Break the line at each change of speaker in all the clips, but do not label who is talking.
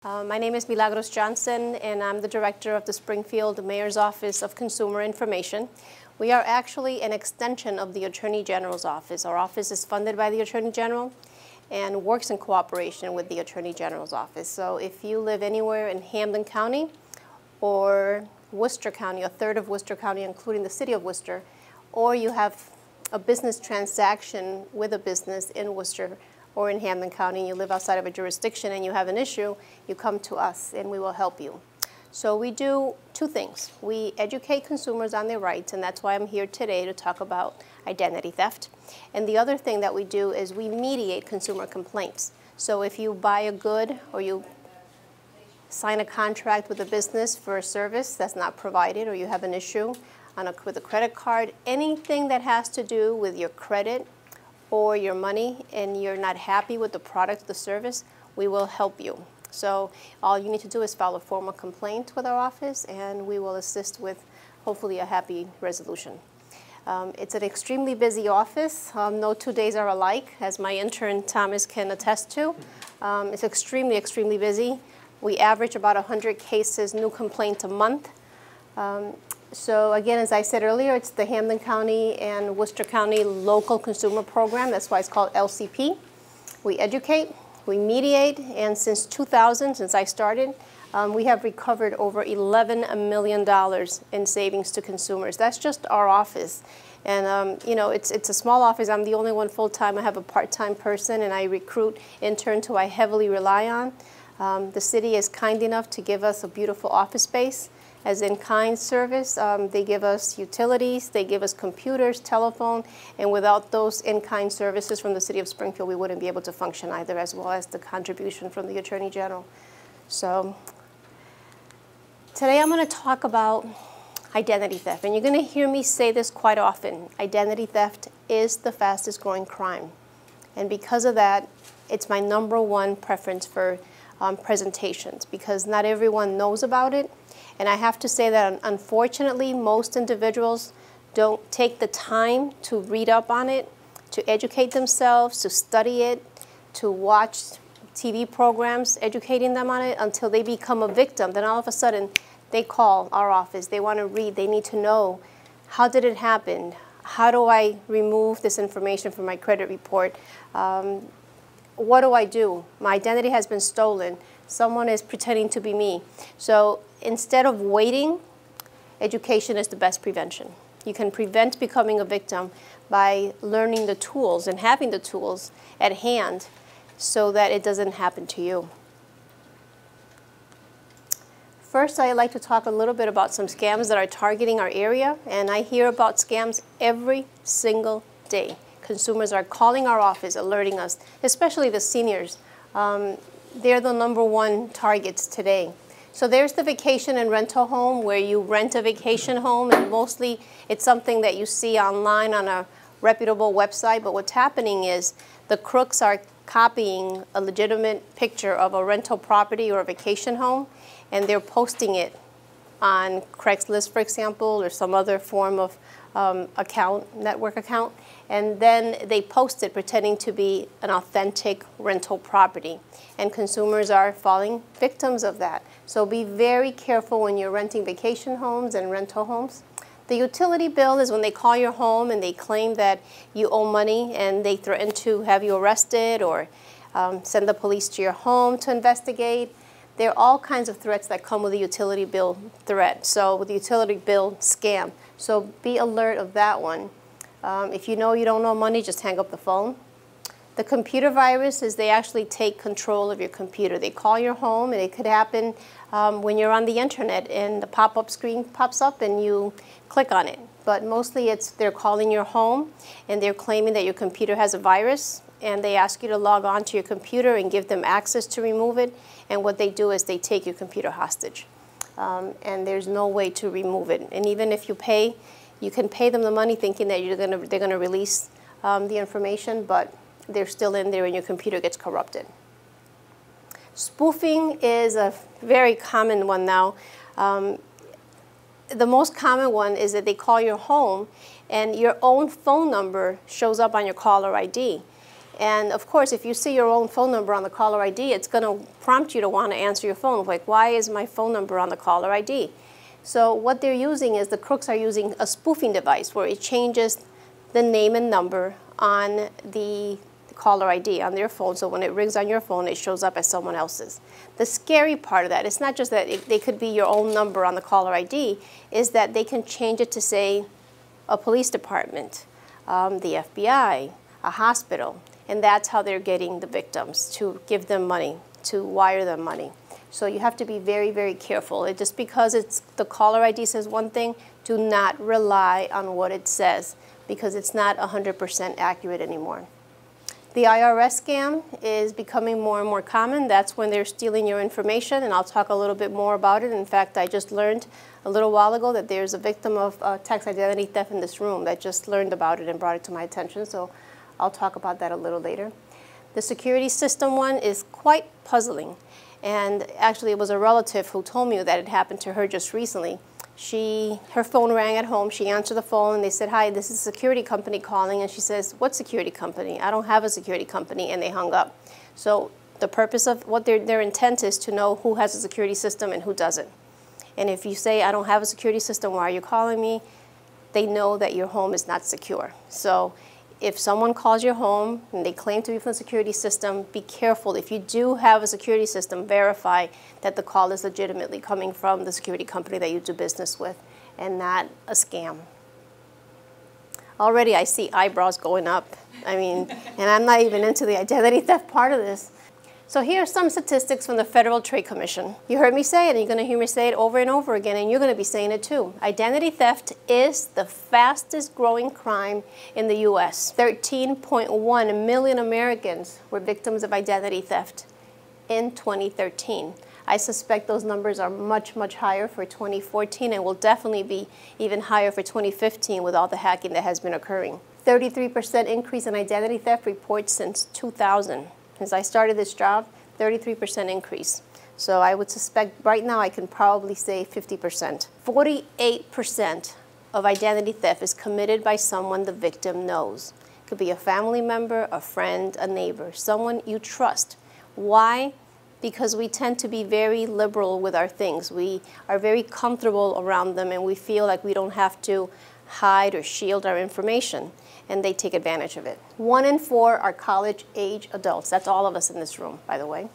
My name is Milagros Johnson, and I'm the director of the Springfield Mayor's Office of Consumer Information. We are actually an extension of the Attorney General's office. Our office is funded by the Attorney General and works in cooperation with the Attorney General's office. So if you live anywhere in Hampden County or Worcester County, a third of Worcester County, including the city of Worcester, or you have a business transaction with a business in Worcester or in Hampden County, and you live outside of a jurisdiction and you have an issue, you come to us and we will help you. So we do two things. We educate consumers on their rights, and that's why I'm here today to talk about identity theft. And the other thing that we do is we mediate consumer complaints. So if you buy a good or you sign a contract with a business for a service that's not provided, or you have an issue with a credit card, anything that has to do with your credit or your money and you're not happy with the product or the service, we will help you. So all you need to do is file a formal complaint with our office, and we will assist with hopefully a happy resolution. It's an extremely busy office. No 2 days are alike, as my intern Thomas can attest to. It's extremely, extremely busy. We average about 100 cases, new complaints a month. So again, as I said earlier, it's the Hampden County and Worcester County Local Consumer Program. That's why it's called LCP. We educate, we mediate, and since 2000, since I started, we have recovered over $11 million in savings to consumers. That's just our office. And you know, it's a small office. I'm the only one full-time. I have a part-time person, and I recruit interns who I heavily rely on. The city is kind enough to give us a beautiful office space as in-kind service. They give us utilities, they give us computers, telephone, and without those in-kind services from the city of Springfield, we wouldn't be able to function either, as well as the contribution from the Attorney General. So today I'm going to talk about identity theft, and you're going to hear me say this quite often. Identity theft is the fastest growing crime, and because of that, it's my #1 preference for presentations, because not everyone knows about it. And I have to say that unfortunately, most individuals don't take the time to read up on it, to educate themselves, to study it, to watch TV programs educating them on it until they become a victim. Then all of a sudden, they call our office. They want to read. They need to know, how did it happen? How do I remove this information from my credit report? What do I do? My identity has been stolen. Someone is pretending to be me. So instead of waiting, education is the best prevention. You can prevent becoming a victim by learning the tools and having the tools at hand so that it doesn't happen to you. First, I'd like to talk a little bit about some scams that are targeting our area, and I hear about scams every single day. Consumers are calling our office, alerting us, especially the seniors. They're the #1 targets today. So there's the vacation and rental home, where you rent a vacation home, and mostly it's something that you see online on a reputable website. But what's happening is the crooks are copying a legitimate picture of a rental property or a vacation home, and they're posting it on Craigslist, for example, or some other form of network account, and then they post it pretending to be an authentic rental property, and consumers are falling victims of that. So be very careful when you're renting vacation homes and rental homes. The utility bill is when they call your home and they claim that you owe money, and they threaten to have you arrested or send the police to your home to investigate. There are all kinds of threats that come with a utility bill threat, so with the utility bill scam. So be alert of that one. If you know you don't owe money, just hang up the phone. The computer virus is they actually take control of your computer. They call your home, and it could happen when you're on the internet and the pop-up screen pops up and you click on it. But mostly they're calling your home and they're claiming that your computer has a virus, and they ask you to log on to your computer and give them access to remove it. And what they do is they take your computer hostage. And there's no way to remove it. And even if you pay, you can pay them the money thinking that they're gonna release the information, but they're still in there and your computer gets corrupted. Spoofing is a very common one now. The most common one is that they call your home and your own phone number shows up on your caller ID. And of course, if you see your own phone number on the caller ID, it's going to prompt you to want to answer your phone. Like, why is my phone number on the caller ID? So what they're using is, the crooks are using a spoofing device where it changes the name and number on the caller ID on their phone. So when it rings on your phone, it shows up as someone else's. The scary part of that, it's not just that they could be your own number on the caller ID, is that they can change it to say a police department, the FBI, a hospital. And that's how they're getting the victims, to give them money, to wire them money. So you have to be very, very careful. Just because the caller ID says one thing, do not rely on what it says, because it's not 100% accurate anymore. The IRS scam is becoming more and more common. That's when they're stealing your information, and I'll talk a little bit more about it. In fact, I just learned a little while ago that there's a victim of tax identity theft in this room that just learned about it and brought it to my attention. So I'll talk about that a little later. The security system one is quite puzzling. And actually, it was a relative who told me that it happened to her just recently. Her phone rang at home. She answered the phone, and they said, "Hi, this is a security company calling." And she says, "What security company? I don't have a security company." And they hung up. So the purpose of what their intent is to know who has a security system and who doesn't. And if you say, "I don't have a security system, why are you calling me?" they know that your home is not secure. So if someone calls your home and they claim to be from the security system, be careful. If you do have a security system, verify that the call is legitimately coming from the security company that you do business with and not a scam. Already I see eyebrows going up. I mean, and I'm not even into the identity theft part of this. So here are some statistics from the Federal Trade Commission. You heard me say it, and you're going to hear me say it over and over again, and you're going to be saying it too. Identity theft is the fastest growing crime in the U.S. 13.1 million Americans were victims of identity theft in 2013. I suspect those numbers are much, much higher for 2014, and will definitely be even higher for 2015 with all the hacking that has been occurring. 33% increase in identity theft reports since 2000. Since I started this job, 33% increase. So I would suspect right now I can probably say 50%. 48% of identity theft is committed by someone the victim knows. It could be a family member, a friend, a neighbor, someone you trust. Why? Because we tend to be very liberal with our things. We are very comfortable around them, and we feel like we don't have to hide or shield our information, and they take advantage of it. 1 in 4 are college-age adults. That's all of us in this room, by the way.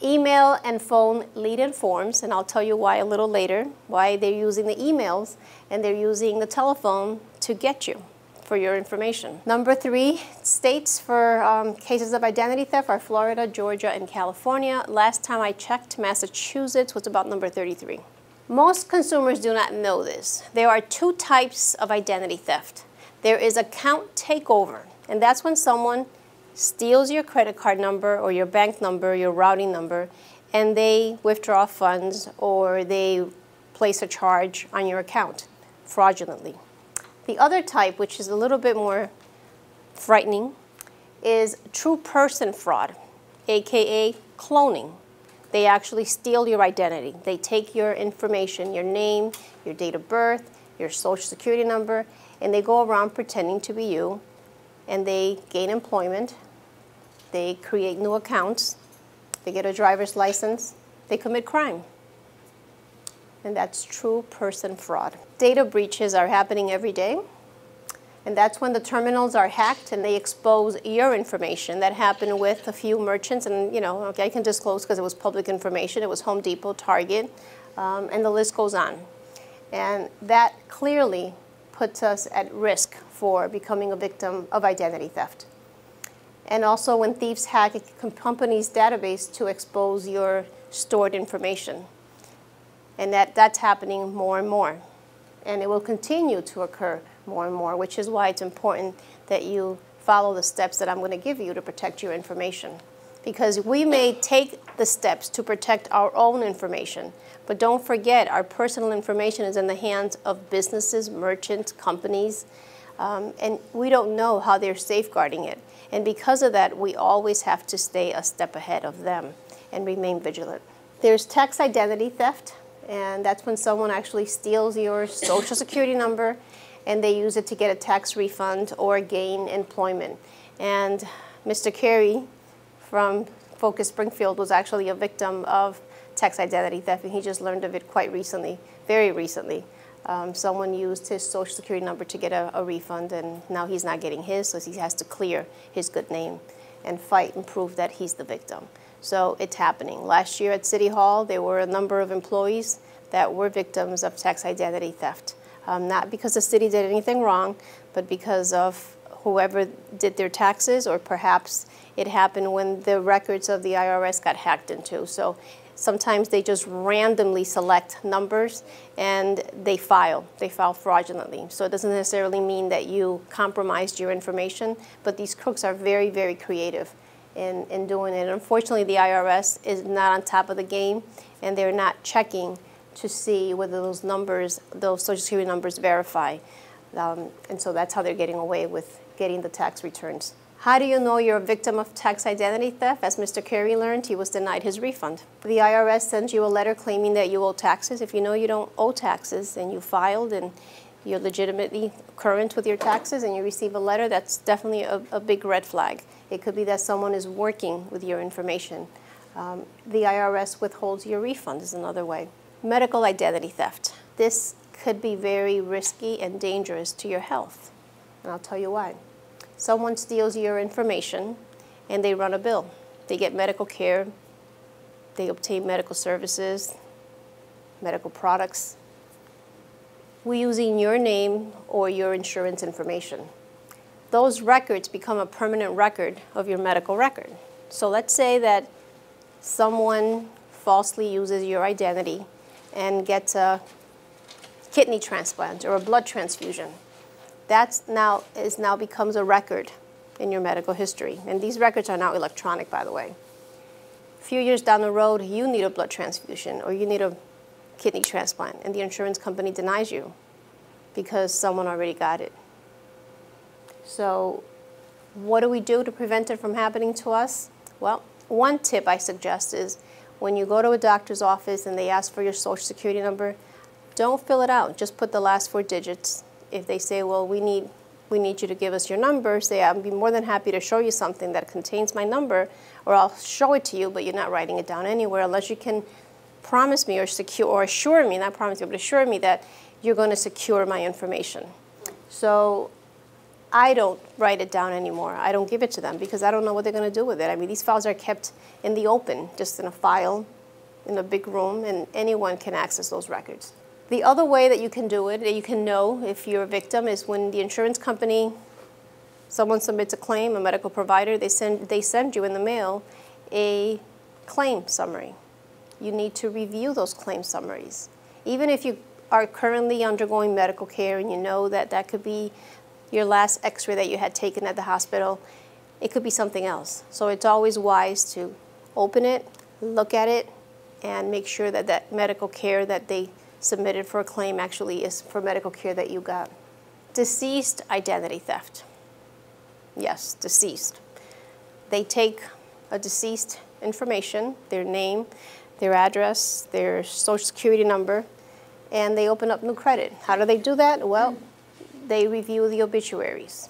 Email and phone lead-in forms, and I'll tell you why a little later, why they're using the emails and they're using the telephone to get you for your information. Number 3 states for cases of identity theft are Florida, Georgia, and California. Last time I checked, Massachusetts was about number 33. Most consumers do not know this. There are 2 types of identity theft. There is account takeover, and that's when someone steals your credit card number or your bank number, your routing number, and they withdraw funds or they place a charge on your account fraudulently. The other type, which is a little bit more frightening, is true person fraud, aka cloning. They actually steal your identity. They take your information, your name, your date of birth, your social security number, and they go around pretending to be you, and they gain employment, they create new accounts, they get a driver's license, they commit crime. And that's true person fraud. Data breaches are happening every day. And that's when the terminals are hacked and they expose your information. That happened with a few merchants, and okay, I can disclose because it was public information. It was Home Depot, Target, and the list goes on. And that clearly puts us at risk for becoming a victim of identity theft. And also when thieves hack a company's database to expose your stored information. And that's happening more and more. And it will continue to occur more and more, which is why it's important that you follow the steps that I'm going to give you to protect your information. Because we may take the steps to protect our own information, but don't forget our personal information is in the hands of businesses, merchants, companies, and we don't know how they're safeguarding it. And because of that, we always have to stay a step ahead of them and remain vigilant. There's tax identity theft, and that's when someone actually steals your social security number and they use it to get a tax refund or gain employment. And Mr. Carey from Focus Springfield was actually a victim of tax identity theft, and he just learned of it quite recently, very recently. Someone used his social security number to get a refund, and now he's not getting his, so he has to clear his good name and fight and prove that he's the victim. So it's happening. Last year at City Hall, there were a number of employees that were victims of tax identity theft. Not because the city did anything wrong, but because of whoever did their taxes, or perhaps it happened when the records of the IRS got hacked into. So sometimes they just randomly select numbers and they file fraudulently. So it doesn't necessarily mean that you compromised your information, but these crooks are very, very creative in doing it. And unfortunately, the IRS is not on top of the game, and they're not checking to see whether those numbers, those Social Security numbers, verify. And so that's how they're getting away with getting the tax returns. How do you know you're a victim of tax identity theft? As Mr. Carey learned, he was denied his refund. The IRS sends you a letter claiming that you owe taxes. If you know you don't owe taxes and you filed and you're legitimately current with your taxes and you receive a letter, that's definitely a big red flag. It could be that someone is working with your information. The IRS withholds your refund is another way. Medical identity theft. This could be very risky and dangerous to your health, and I'll tell you why. Someone steals your information and they run a bill. They get medical care, they obtain medical services, medical products, using your name or your insurance information. Those records become a permanent record of your medical record. So let's say that someone falsely uses your identity and gets a kidney transplant or a blood transfusion. That now becomes a record in your medical history. And these records are now electronic, by the way. A few years down the road, you need a blood transfusion or you need a kidney transplant, and the insurance company denies you because someone already got it. So what do we do to prevent it from happening to us? Well, one tip I suggest is when you go to a doctor's office and they ask for your Social Security number, don't fill it out. Just put the last 4 digits. If they say, well, we need you to give us your number, say, I'd be more than happy to show you something that contains my number, or I'll show it to you, but you're not writing it down anywhere unless you can promise me or assure me, not promise me, but assure me that you're going to secure my information. So I don't write it down anymore. I don't give it to them because I don't know what they're going to do with it. I mean, these files are kept in the open, just in a file in a big room, and anyone can access those records. The other way that you can do it, that you can know if you're a victim, is when the insurance company, someone submits a claim, a medical provider, they send you in the mail a claim summary. You need to review those claim summaries. Even if you are currently undergoing medical care and you know that that could be your last x-ray that you had taken at the hospital, it could be something else. So it's always wise to open it, look at it, and make sure that that medical care that they submitted for a claim actually is for medical care that you got. Deceased identity theft. Yes, deceased. They take a deceased information, their name, their address, their Social Security number, and they open up new credit. How do they do that? Well, they review the obituaries.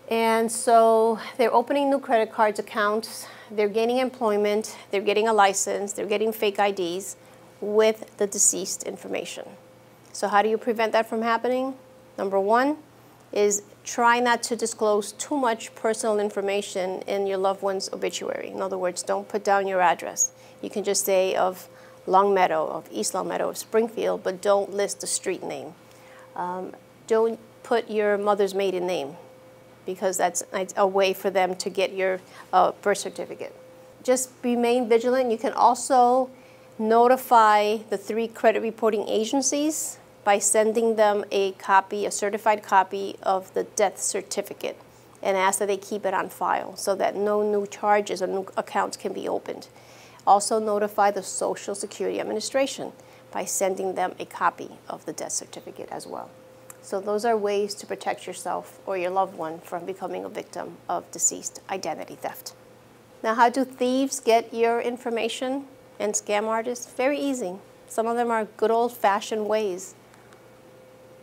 And so they're opening new credit cards accounts, they're gaining employment, they're getting a license, they're getting fake IDs with the deceased information. So how do you prevent that from happening? Number one is try not to disclose too much personal information in your loved one's obituary. In other words, don't put down your address. You can just say of Longmeadow, of East Longmeadow, of Springfield, but don't list the street name. Don't put your mother's maiden name, because that's a way for them to get your birth certificate. Just remain vigilant. You can also notify the 3 credit reporting agencies by sending them a copy, a certified copy of the death certificate, and ask that they keep it on file so that no new charges or new accounts can be opened. Also notify the Social Security Administration by sending them a copy of the death certificate as well. So those are ways to protect yourself or your loved one from becoming a victim of deceased identity theft. Now, how do thieves get your information and scam artists? Very easy. Some of them are good old-fashioned ways.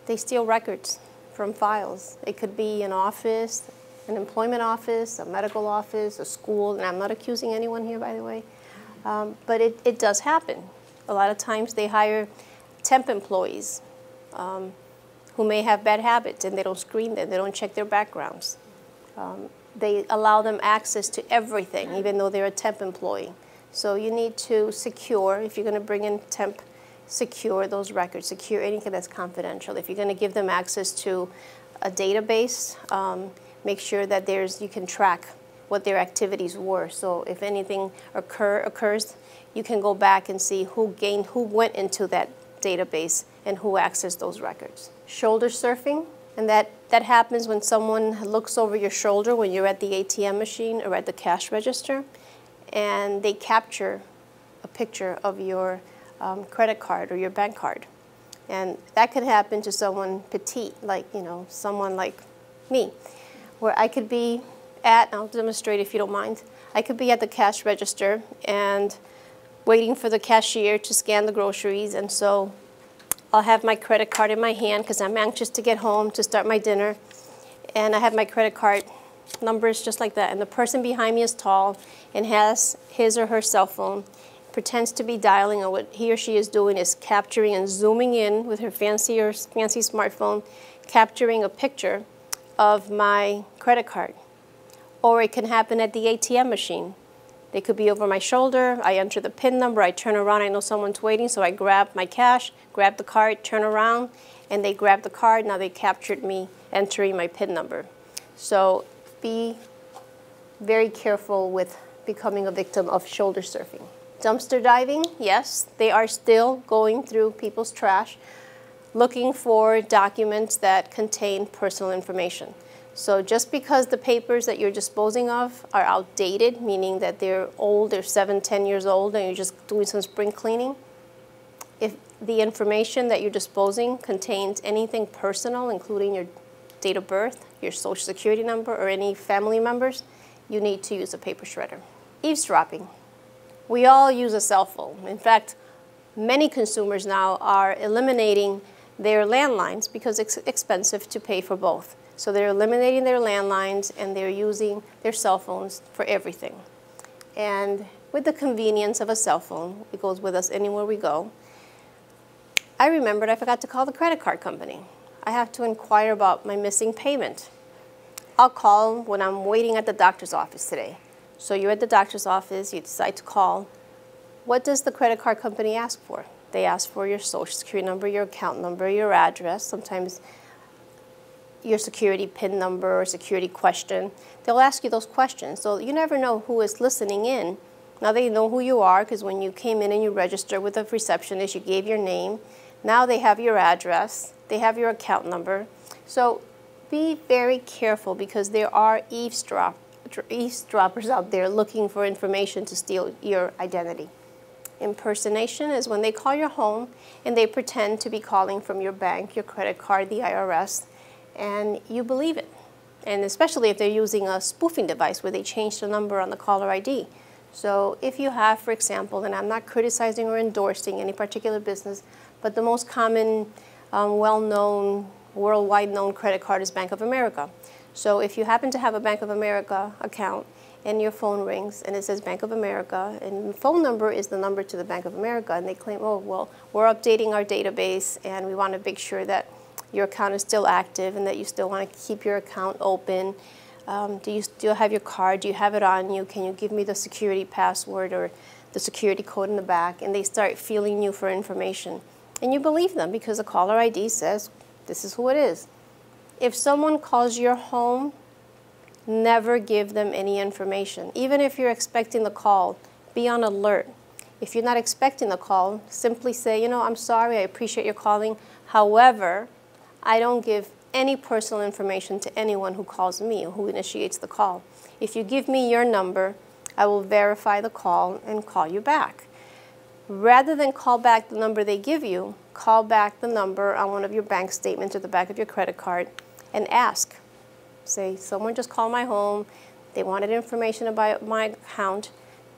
They steal records from files. It could be an office, an employment office, a medical office, a school, and I'm not accusing anyone here, by the way, but it does happen. A lot of times they hire temp employees who may have bad habits, and they don't screen them, they don't check their backgrounds. They allow them access to everything, even though they're a temp employee. So you need to secure, if you're going to bring in temp, secure those records, secure anything that's confidential. If you're going to give them access to a database, make sure that you can track what their activities were. So if anything occurs, you can go back and see who went into that database and who accessed those records. Shoulder surfing, and that happens when someone looks over your shoulder when you're at the ATM machine or at the cash register, and they capture a picture of your credit card or your bank card. And that could happen to someone petite, like, someone like me, where I could be at, I'll demonstrate if you don't mind, I could be at the cash register and waiting for the cashier to scan the groceries, and so I'll have my credit card in my hand because I'm anxious to get home to start my dinner, and I have my credit card numbers just like that, and the person behind me is tall and has his or her cell phone, pretends to be dialing, and what he or she is doing is capturing and zooming in with her fancy smartphone, capturing a picture of my credit card. Or it can happen at the ATM machine. They could be over my shoulder, I enter the PIN number, I turn around, I know someone's waiting, so I grab my cash, grab the card, turn around, and they grab the card. Now they captured me entering my PIN number. So be very careful with becoming a victim of shoulder surfing. Dumpster diving, yes, they are still going through people's trash, looking for documents that contain personal information. So just because the papers that you're disposing of are outdated, meaning that they're old, they're 7, 10 years old, and you're just doing some spring cleaning, if the information that you're disposing contains anything personal, including your date of birth, your social security number, or any family members, you need to use a paper shredder. Eavesdropping. We all use a cell phone. In fact, many consumers now are eliminating their landlines because it's expensive to pay for both. So they're eliminating their landlines and they're using their cell phones for everything. And with the convenience of a cell phone, it goes with us anywhere we go. I remembered I forgot to call the credit card company. I have to inquire about my missing payment. I'll call when I'm waiting at the doctor's office today. So you're at the doctor's office, you decide to call. What does the credit card company ask for? They ask for your social security number, your account number, your address, sometimes your security PIN number or security question. They'll ask you those questions. So you never know who is listening in. Now they know who you are because when you came in and you registered with a receptionist, you gave your name. Now they have your address. They have your account number. So be very careful because there are eavesdroppers out there looking for information to steal your identity. Impersonation is when they call your home and they pretend to be calling from your bank, your credit card, the IRS, and you believe it. And especially if they're using a spoofing device where they change the number on the caller ID. So if you have, for example, and I'm not criticizing or endorsing any particular business, but the most common, well-known, worldwide known credit card is Bank of America. So if you happen to have a Bank of America account and your phone rings and it says Bank of America and the phone number is the number to the Bank of America and they claim, oh, well, we're updating our database and we want to make sure that your account is still active and that you still want to keep your account open. Do you still have your card? Do you have it on you? Can you give me the security password or the security code in the back? And they start feeling you for information. And you believe them because the caller ID says, this is who it is. If someone calls your home, never give them any information. Even if you're expecting the call, be on alert. If you're not expecting the call, simply say, I'm sorry, I appreciate your calling. However, I don't give any personal information to anyone who calls me or who initiates the call. If you give me your number, I will verify the call and call you back. Rather than call back the number they give you, call back the number on one of your bank statements or the back of your credit card and ask. Say, someone just called my home, they wanted information about my account,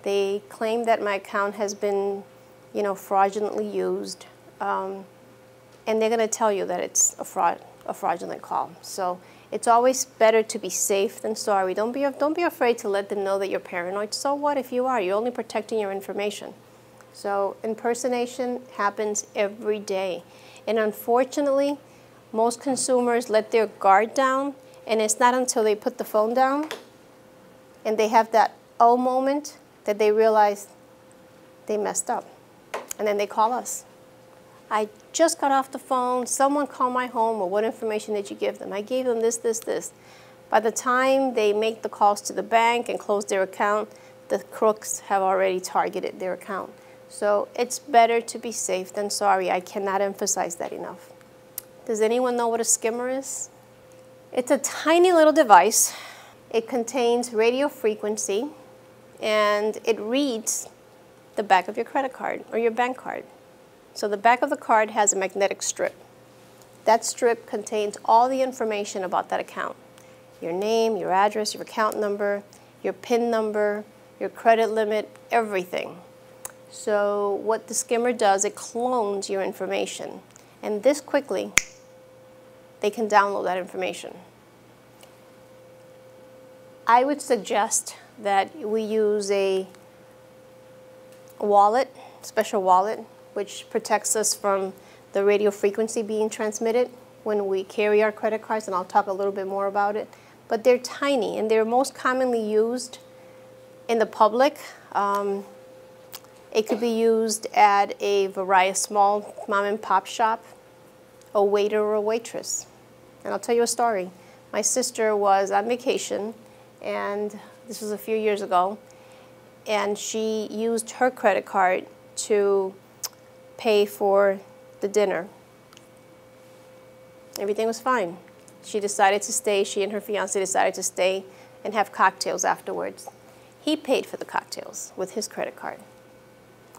they claim that my account has been, fraudulently used, and they're going to tell you that it's a fraud. a fraudulent call. So it's always better to be safe than sorry. Don't be afraid to let them know that you're paranoid. So what if you are? You're only protecting your information. So impersonation happens every day. And unfortunately, most consumers let their guard down, and it's not until they put the phone down and they have that oh moment that they realize they messed up. And then they call us. I just got off the phone, someone called my home, or what information did you give them? I gave them this, this, this. By the time they make the calls to the bank and close their account, the crooks have already targeted their account. So it's better to be safe than sorry. I cannot emphasize that enough. Does anyone know what a skimmer is? It's a tiny little device. It contains radio frequency, and it reads the back of your credit card or your bank card. So the back of the card has a magnetic strip. That strip contains all the information about that account. Your name, your address, your account number, your PIN number, your credit limit, everything. So what the skimmer does, it clones your information. And this quickly, they can download that information. I would suggest that we use a wallet, special wallet, which protects us from the radio frequency being transmitted when we carry our credit cards, and I'll talk a little bit more about it. But they're tiny, and they're most commonly used in the public. It could be used at a small mom and pop shop, a waiter or a waitress. And I'll tell you a story. My sister was on vacation, and this was a few years ago, and she used her credit card to pay for the dinner. Everything was fine. She decided to stay, she and her fiance decided to stay and have cocktails afterwards. He paid for the cocktails with his credit card.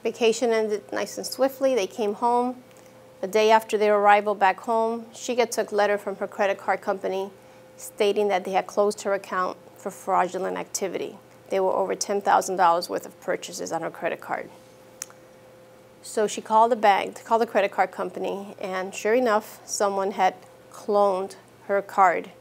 Vacation ended nice and swiftly. They came home. The day after their arrival back home, she gets a letter from her credit card company stating that they had closed her account for fraudulent activity. There were over $10,000 worth of purchases on her credit card. So she called the bank, called the credit card company, and sure enough, someone had cloned her card.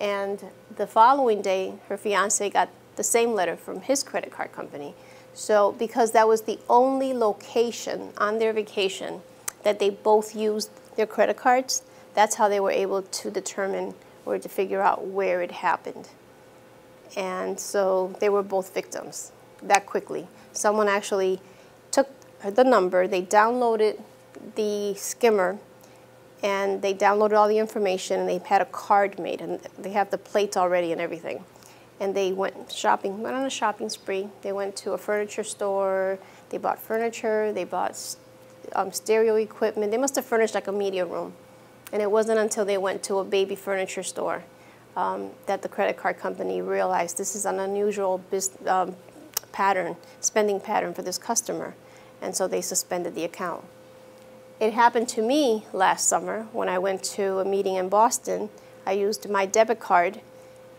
And the following day, her fiance got the same letter from his credit card company. So because that was the only location on their vacation that they both used their credit cards, that's how they were able to determine or to figure out where it happened. And so they were both victims that quickly. Someone actually took the number, they downloaded the skimmer, and they downloaded all the information, and they had a card made, and they have the plates already and everything. And they went shopping, went on a shopping spree. They went to a furniture store, they bought furniture, they bought stereo equipment. They must have furnished like a media room. And it wasn't until they went to a baby furniture store that the credit card company realized this is an unusual spending pattern for this customer. And so they suspended the account. It happened to me last summer when I went to a meeting in Boston. I used my debit card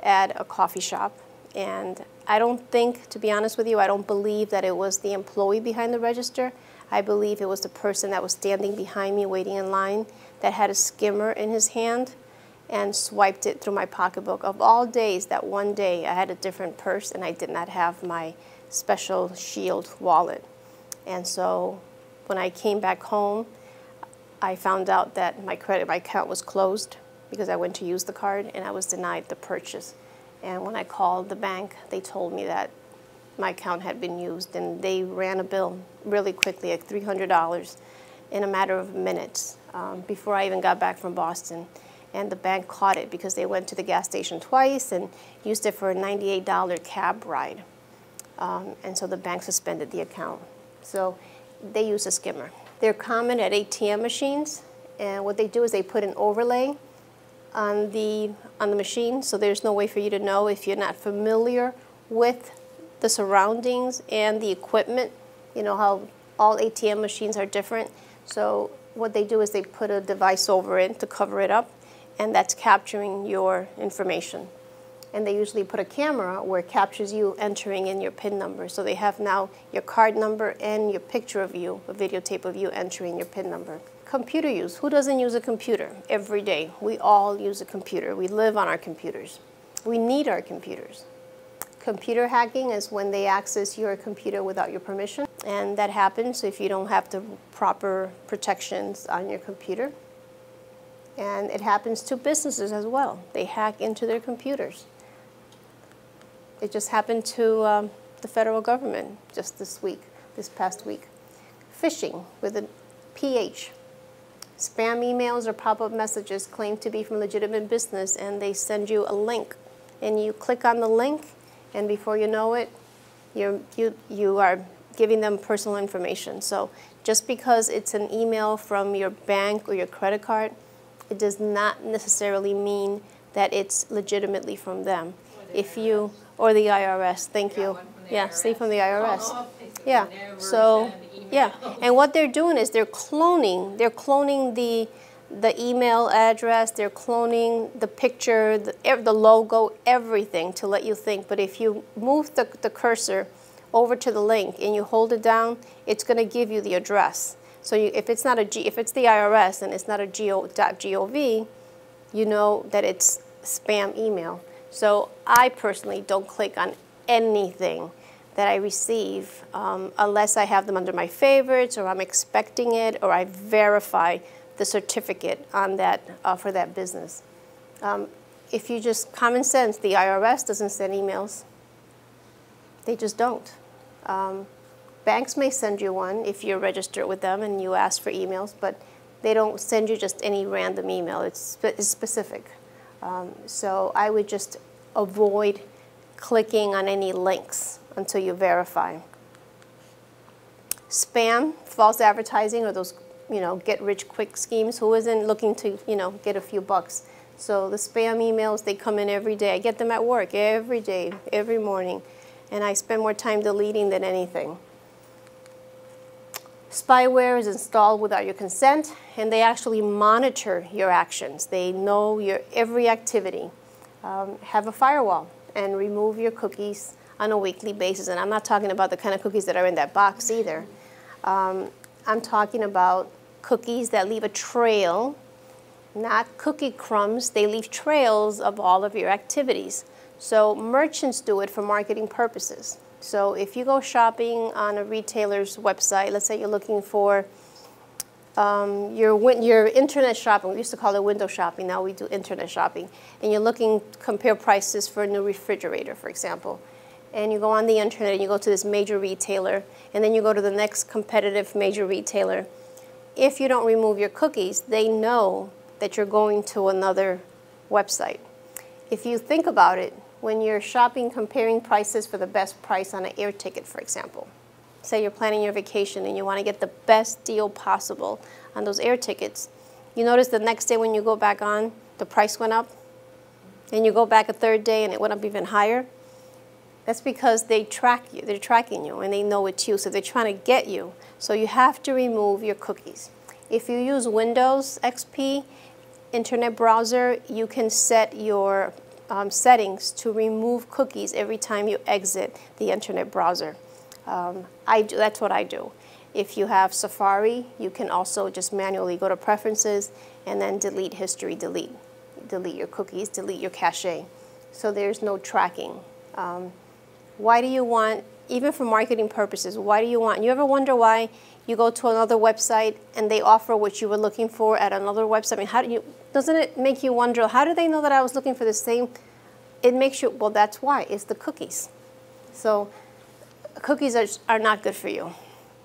at a coffee shop, and I don't think, to be honest with you, I don't believe that it was the employee behind the register. I believe it was the person that was standing behind me waiting in line that had a skimmer in his hand and swiped it through my pocketbook. Of all days, that one day I had a different purse and I did not have my special Shield wallet. And so when I came back home, I found out that my account was closed because I went to use the card and I was denied the purchase. And when I called the bank, they told me that my account had been used, and they ran a bill really quickly at $300 in a matter of minutes before I even got back from Boston. And the bank caught it because they went to the gas station twice and used it for a $98 cab ride. And so the bank suspended the account. So they use a skimmer. They're common at ATM machines, and what they do is they put an overlay on the machine, so there's no way for you to know if you're not familiar with the surroundings and the equipment. You know how all ATM machines are different. So what they do is they put a device over it to cover it up, and that's capturing your information. And they usually put a camera where it captures you entering in your PIN number. So they have now your card number and your picture of you, a videotape of you entering your PIN number Computer use. Who doesn't use a computer every day? We all use a computer. We live on our computers. We need our computers. Computer hacking is when they access your computer without your permission, and that happens if you don't have the proper protections on your computer. And it happens to businesses as well. They hack into their computers. It just happened to the federal government just this past week. Phishing with a PH. Spam emails or pop-up messages claim to be from legitimate business, and they send you a link. And you click on the link, and before you know it, you are giving them personal information. So just because it's an email from your bank or your credit card, it does not necessarily mean that it's legitimately from them. Or the IRS, thank you. Yeah, see, from the IRS. Yeah, so, yeah, and what they're doing is they're cloning the email address, they're cloning the picture, the logo, everything to let you think. But if you move the cursor over to the link and you hold it down, it's going to give you the address. So if it's the IRS and it's not a .gov, you know that it's spam email. So I personally don't click on anything that I receive unless I have them under my favorites, or I'm expecting it, or I verify the certificate on that for that business. If you just common sense, the IRS doesn't send emails. They just don't. Banks may send you one if you're registered with them and you ask for emails, but they don't send you just any random email. It's specific. So I would just avoid clicking on any links until you verify. Spam, false advertising, or those get-rich-quick schemes. Who isn't looking to get a few bucks? So the spam emails, they come in every day. I get them at work every day, every morning, and I spend more time deleting than anything. Spyware is installed without your consent, and they actually monitor your actions. They know your every activity. Have a firewall and remove your cookies on a weekly basis. And I'm not talking about the kind of cookies that are in that box either. I'm talking about cookies that leave a trail, not cookie crumbs. They leave trails of all of your activities. So merchants do it for marketing purposes. So if you go shopping on a retailer's website, let's say you're looking for your internet shopping. We used to call it window shopping. Now we do internet shopping. And you're looking to compare prices for a new refrigerator, for example. And you go on the internet and you go to this major retailer, and then you go to the next competitive major retailer. If you don't remove your cookies, they know that you're going to another website. If you think about it, when you're shopping, comparing prices for the best price on an air ticket, for example. Say you're planning your vacation and you want to get the best deal possible on those air tickets. You notice the next day when you go back on, the price went up. And you go back a third day and it went up even higher. That's because they track you. They're tracking you and they know it's you. So they're trying to get you. So you have to remove your cookies. If you use Windows XP, internet browser, you can set your settings to remove cookies every time you exit the internet browser. That's what I do. If you have Safari, you can also just manually go to Preferences and then delete history, delete your cookies, delete your cache. So there's no tracking. Why do you want, even for marketing purposes, why do you want, you ever wonder why you go to another website and they offer what you were looking for at another website? I mean, doesn't it make you wonder, how do they know that I was looking for the same? It makes you, well, that's why, it's the cookies. So cookies are not good for you.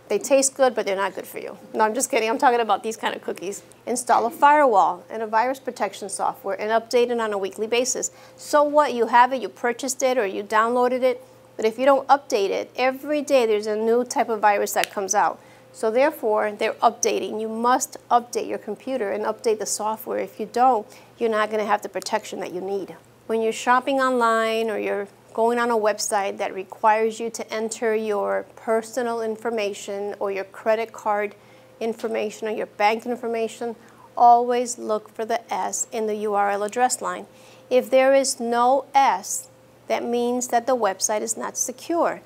They taste good, but they're not good for you. No, I'm just kidding. I'm talking about these kind of cookies. Install a firewall and a virus protection software and update it on a weekly basis. So what? You have it, you purchased it, or you downloaded it, but if you don't update it, every day there's a new type of virus that comes out. So therefore, they're updating. You must update your computer and update the software. If you don't, you're not going to have the protection that you need. When you're shopping online or you're going on a website that requires you to enter your personal information or your credit card information or your bank information, always look for the S in the URL address line. If there is no S, that means that the website is not secure.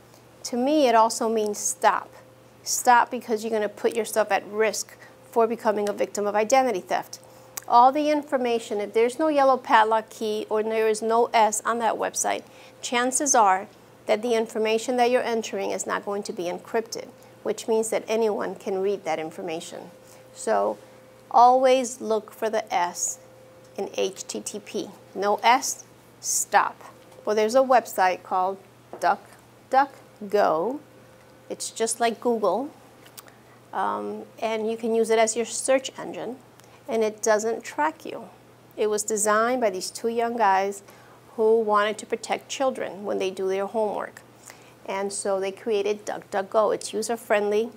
To me, it also means stop. Stop, because you're going to put yourself at risk for becoming a victim of identity theft. All the information, if there's no yellow padlock key or there is no S on that website, chances are that the information that you're entering is not going to be encrypted, which means that anyone can read that information. So always look for the S in HTTP. No S, stop. Well, there's a website called DuckDuckGo. It's just like Google, and you can use it as your search engine, and it doesn't track you. It was designed by these two young guys who wanted to protect children when they do their homework. And so they created DuckDuckGo. It's user-friendly.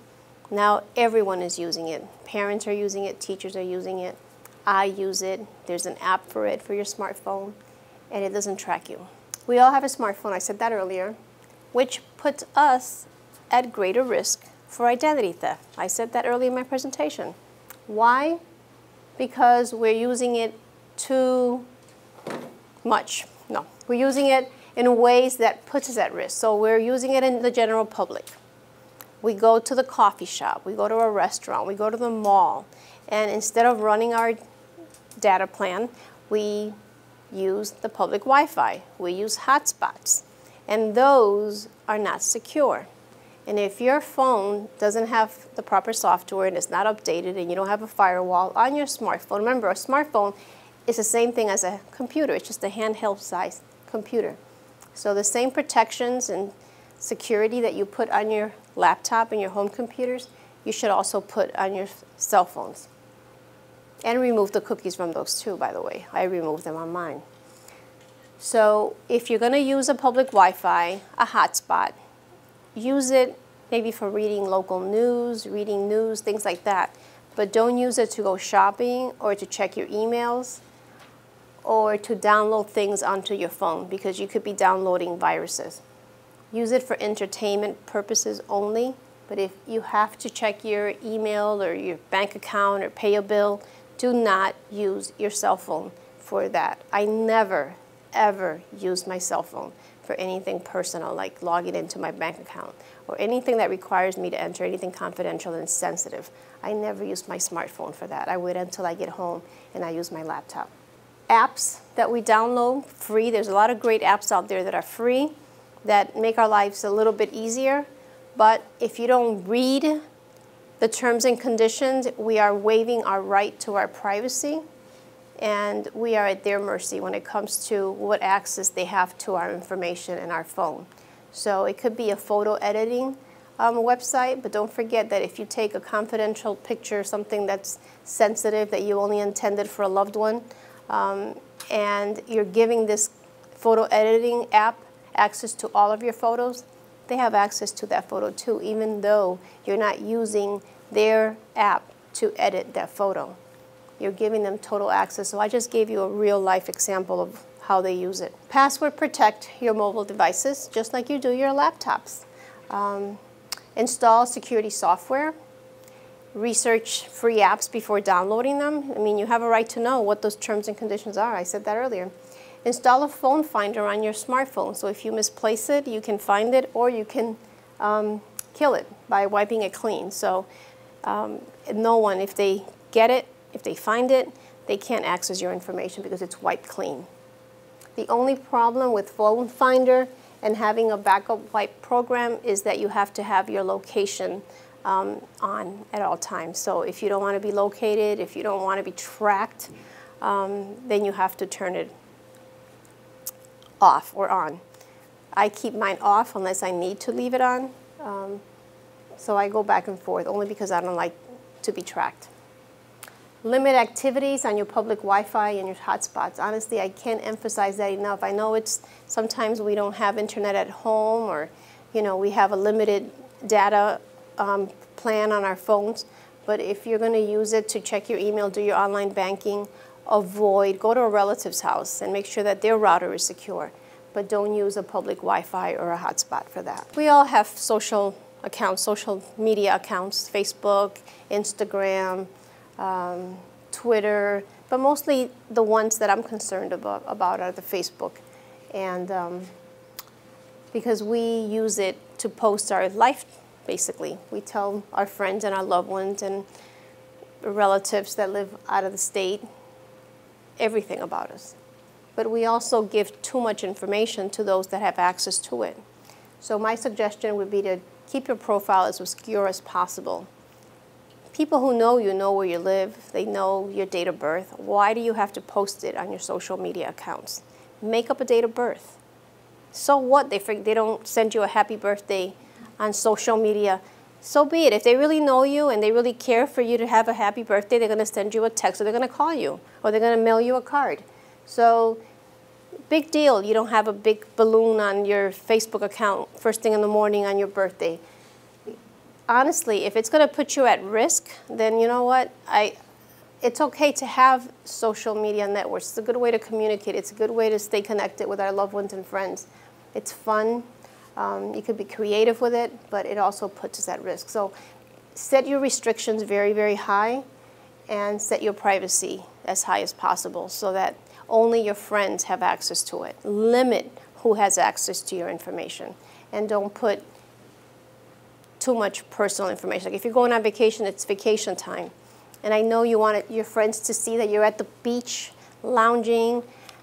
Now everyone is using it. Parents are using it, teachers are using it. I use it. There's an app for it for your smartphone, and it doesn't track you. We all have a smartphone, I said that earlier, which puts us at greater risk for identity theft. I said that earlier in my presentation. Why? Because we're using it too much. No, we're using it in ways that puts us at risk. So we're using it in the general public. We go to the coffee shop, we go to a restaurant, we go to the mall, and instead of running our data plan, we use the public Wi-Fi. We use hotspots, and those are not secure. And if your phone doesn't have the proper software and it's not updated and you don't have a firewall on your smartphone, remember a smartphone is the same thing as a computer. It's just a handheld size computer. So the same protections and security that you put on your laptop and your home computers, you should also put on your cell phones. And remove the cookies from those too, by the way. I remove them on mine. So if you're going to use a public Wi-Fi, a hotspot, use it maybe for reading local news, reading news, things like that. But don't use it to go shopping or to check your emails or to download things onto your phone, because you could be downloading viruses. Use it for entertainment purposes only, but if you have to check your email or your bank account or pay a bill, do not use your cell phone for that. I never, ever use my cell phone for anything personal, like logging into my bank account or anything that requires me to enter anything confidential and sensitive. I never use my smartphone for that. I wait until I get home and I use my laptop. Apps that we download free, there's a lot of great apps out there that are free that make our lives a little bit easier, but if you don't read the terms and conditions, we are waiving our right to our privacy, and we are at their mercy when it comes to what access they have to our information and our phone. So it could be a photo editing website, but don't forget that if you take a confidential picture, something that's sensitive that you only intended for a loved one, and you're giving this photo editing app access to all of your photos, they have access to that photo too, even though you're not using their app to edit that photo. You're giving them total access. So I just gave you a real life example of how they use it. Password protect your mobile devices just like you do your laptops. Install security software. Research free apps before downloading them. I mean, you have a right to know what those terms and conditions are. I said that earlier. Install a phone finder on your smartphone. So if you misplace it, you can find it, or you can kill it by wiping it clean. So no one, if they get it, if they find it, they can't access your information because it's wiped clean. The only problem with phone finder and having a backup wipe program is that you have to have your location on at all times. So if you don't want to be located, if you don't want to be tracked, then you have to turn it off or on. I keep mine off unless I need to leave it on. So I go back and forth only because I don't like to be tracked. Limit activities on your public Wi-Fi and your hotspots. Honestly, I can't emphasize that enough. I know it's sometimes we don't have internet at home, or we have a limited data plan on our phones. But if you're going to use it to check your email, do your online banking, go to a relative's house and make sure that their router is secure. But don't use a public Wi-Fi or a hotspot for that. We all have social accounts, social media accounts, Facebook, Instagram, Twitter, but mostly the ones that I'm concerned about are the Facebook. And because we use it to post our life, basically. We tell our friends and our loved ones, and relatives that live out of the state everything about us. But we also give too much information to those that have access to it. So my suggestion would be to keep your profile as obscure as possible. People who know you know where you live, they know your date of birth. Why do you have to post it on your social media accounts? Make up a date of birth. So what? They don't send you a happy birthday on social media. So be it. If they really know you and they really care for you to have a happy birthday, they're going to send you a text, or they're going to call you, or they're going to mail you a card. So big deal. You don't have a big balloon on your Facebook account first thing in the morning on your birthday. Honestly, if it's going to put you at risk, then you know what? It's okay to have social media networks. It's a good way to communicate. It's a good way to stay connected with our loved ones and friends. It's fun. You could be creative with it, but it also puts us at risk. So set your restrictions very, very high, and set your privacy as high as possible so that only your friends have access to it. Limit who has access to your information, and don't put too much personal information. Like if you're going on vacation, it's vacation time. And I know you want your friends to see that you're at the beach lounging,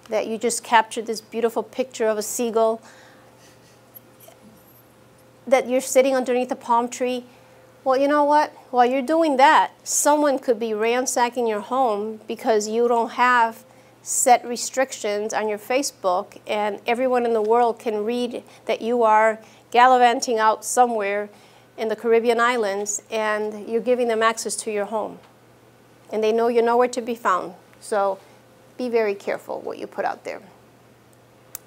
that you just captured this beautiful picture of a seagull, that you're sitting underneath a palm tree. Well, you know what? While you're doing that, someone could be ransacking your home because you don't have set restrictions on your Facebook, and everyone in the world can read that you are gallivanting out somewhere in the Caribbean islands, and you're giving them access to your home. And they know you're nowhere to be found. So be very careful what you put out there.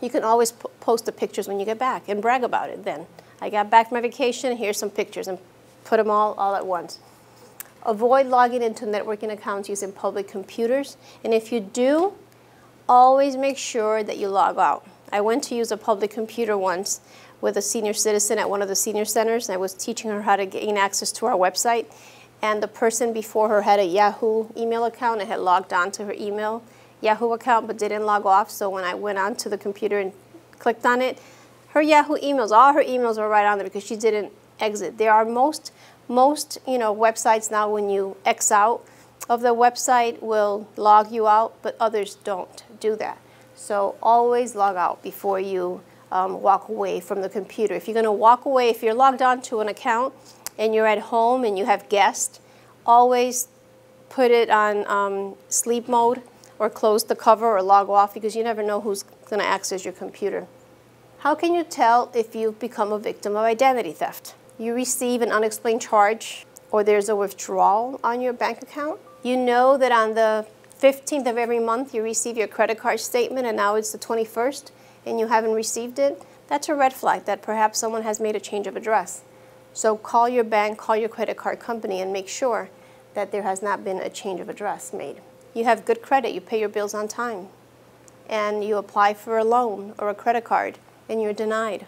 You can always post the pictures when you get back and brag about it then. I got back from my vacation, here's some pictures, and put them all at once. Avoid logging into networking accounts using public computers. And if you do, always make sure that you log out. I went to use a public computer once with a senior citizen at one of the senior centers. I was teaching her how to gain access to our website. And the person before her had a Yahoo email account and had logged on to her Yahoo account, but didn't log off. So when I went onto the computer and clicked on it, her Yahoo emails, all her emails were right on there because she didn't exit. There are most websites now, when you X out of the website, will log you out, but others don't do that. So always log out before you walk away from the computer. If you're going to walk away, if you're logged on to an account and you're at home and you have guests, always put it on sleep mode or close the cover or log off, because you never know who's going to access your computer. How can you tell if you've become a victim of identity theft? You receive an unexplained charge, or there's a withdrawal on your bank account. You know that on the 15th of every month you receive your credit card statement, and now it's the 21st and you haven't received it. That's a red flag that perhaps someone has made a change of address. So call your bank, call your credit card company, and make sure that there has not been a change of address made. You have good credit, you pay your bills on time, and you apply for a loan or a credit card, and you're denied.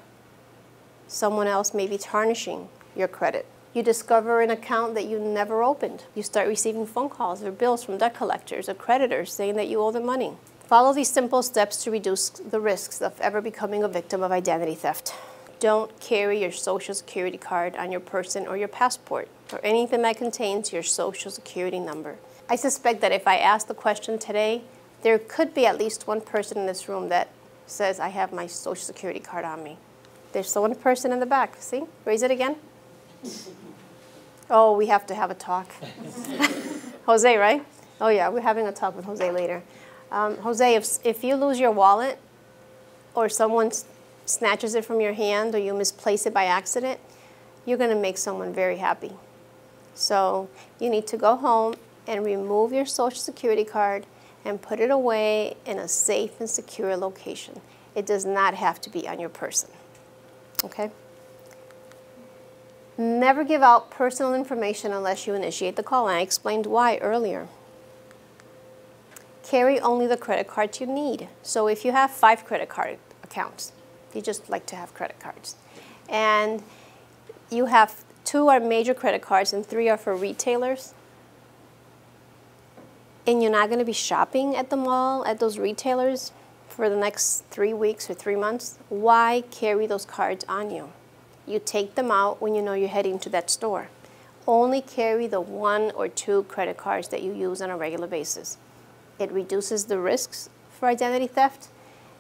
Someone else may be tarnishing your credit. You discover an account that you never opened. You start receiving phone calls or bills from debt collectors or creditors saying that you owe them money. Follow these simple steps to reduce the risks of ever becoming a victim of identity theft. Don't carry your social security card on your person or your passport, or anything that contains your social security number. I suspect that if I ask the question today, there could be at least one person in this room that says, I have my social security card on me. There's one person in the back. See? Raise it again. Oh, we have to have a talk. Jose, right? Oh yeah, we're having a talk with Jose later. Jose, if you lose your wallet, or someone snatches it from your hand, or you misplace it by accident, you're going to make someone very happy. So you need to go home and remove your social security card and put it away in a safe and secure location. It does not have to be on your person. Okay? Never give out personal information unless you initiate the call, and I explained why earlier. Carry only the credit cards you need. So if you have 5 credit card accounts, you just like to have credit cards, and you have 2 are major credit cards and 3 are for retailers, and you're not going to be shopping at the mall at those retailers for the next 3 weeks or 3 months, why carry those cards on you? You take them out when you know you're heading to that store. only carry the 1 or 2 credit cards that you use on a regular basis. It reduces the risks for identity theft,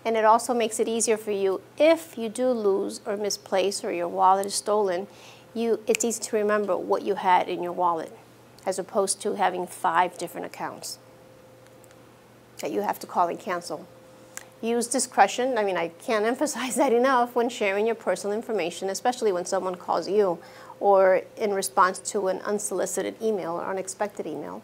and it also makes it easier for you if you do lose or misplace or your wallet is stolen. It's easy to remember what you had in your wallet, as opposed to having 5 different accounts that you have to call and cancel. Use discretion. I mean, I can't emphasize that enough when sharing your personal information, especially when someone calls you or in response to an unsolicited email or unexpected email.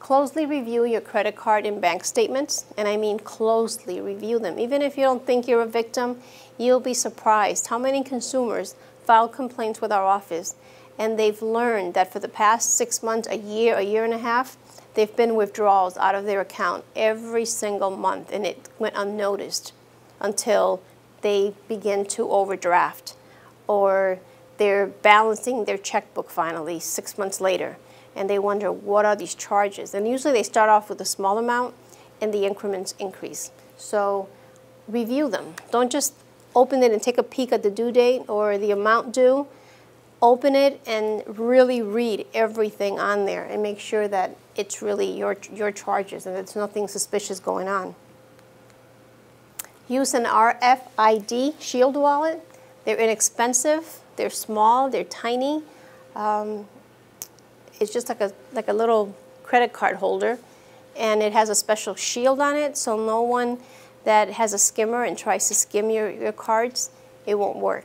Closely review your credit card and bank statements, and I mean closely review them. Even if you don't think you're a victim, you'll be surprised how many consumers file complaints with our office, and they've learned that for the past 6 months, a year and a half, they've been withdrawals out of their account every single month, and it went unnoticed until they begin to overdraft, or they're balancing their checkbook finally 6 months later, and they wonder, what are these charges? And usually they start off with a small amount, and the increments increase. So review them. Don't just open it and take a peek at the due date or the amount due. Open it and really read everything on there and make sure that it's really your charges and there's nothing suspicious going on. Use an RFID Shield wallet. They're inexpensive, they're small, they're tiny. It's just like a little credit card holder, and it has a special shield on it, so no one that has a skimmer and tries to skim your cards, it won't work.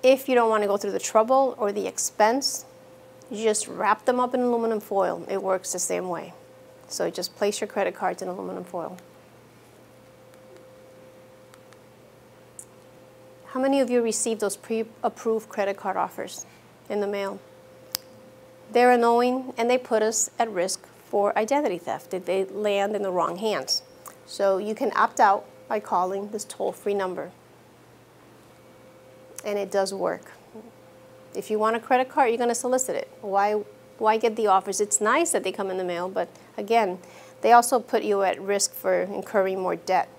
If you don't want to go through the trouble or the expense, you just wrap them up in aluminum foil. It works the same way. So just place your credit cards in aluminum foil. How many of you received those pre-approved credit card offers in the mail? They're annoying, and they put us at risk for identity theft if they land in the wrong hands. So you can opt out by calling this toll-free number. And it does work. If you want a credit card, you're going to solicit it. Why get the offers? It's nice that they come in the mail, but again, they also put you at risk for incurring more debt.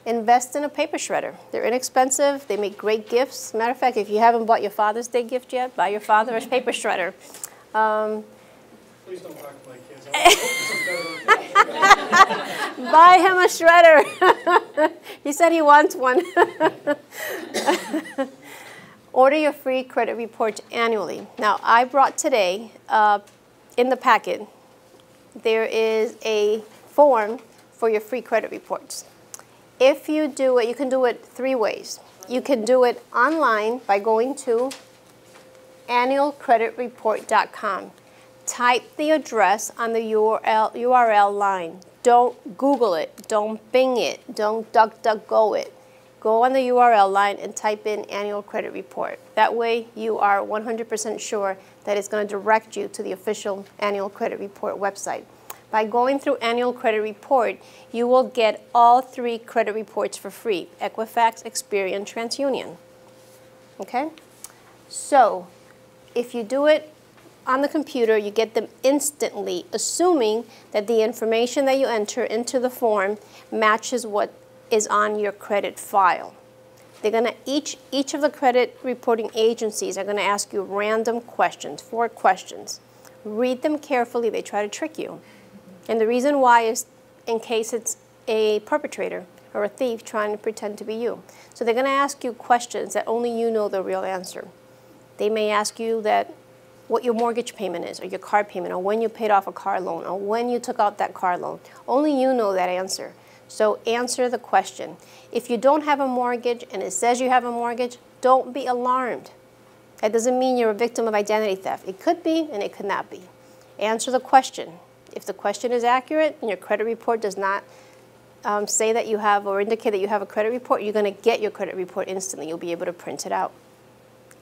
Invest in a paper shredder. They're inexpensive. They make great gifts. Matter of fact, if you haven't bought your Father's Day gift yet, buy your father a paper shredder.
Please don't talk to my kids.
Buy him a shredder. He said he wants one. Order your free credit reports annually. Now, I brought today in the packet, there is a form for your free credit reports. If you do it, you can do it 3 ways. You can do it online by going to annualcreditreport.com. Type the address on the URL line. Don't Google it. Don't Bing it. Don't DuckDuckGo it. Go on the URL line and type in annual credit report. That way you are 100% sure that it's going to direct you to the official annual credit report website. By going through annual credit report, you will get all 3 credit reports for free: Equifax, Experian, TransUnion. Okay? So if you do it on the computer, you get them instantly, assuming that the information that you enter into the form matches what is on your credit file. They're going to each of the credit reporting agencies are going to ask you random questions, 4 questions. Read them carefully. They try to trick you. And the reason why is in case it's a perpetrator or a thief trying to pretend to be you. So they're going to ask you questions that only you know the real answer. They may ask you what your mortgage payment is, or your car payment, or when you paid off a car loan, or when you took out that car loan. Only you know that answer. So answer the question. If you don't have a mortgage and it says you have a mortgage, don't be alarmed. That doesn't mean you're a victim of identity theft. It could be and it could not be. Answer the question. If the question is accurate and your credit report does not say that you have or indicate that you have a credit report, you're going to get your credit report instantly. You'll be able to print it out.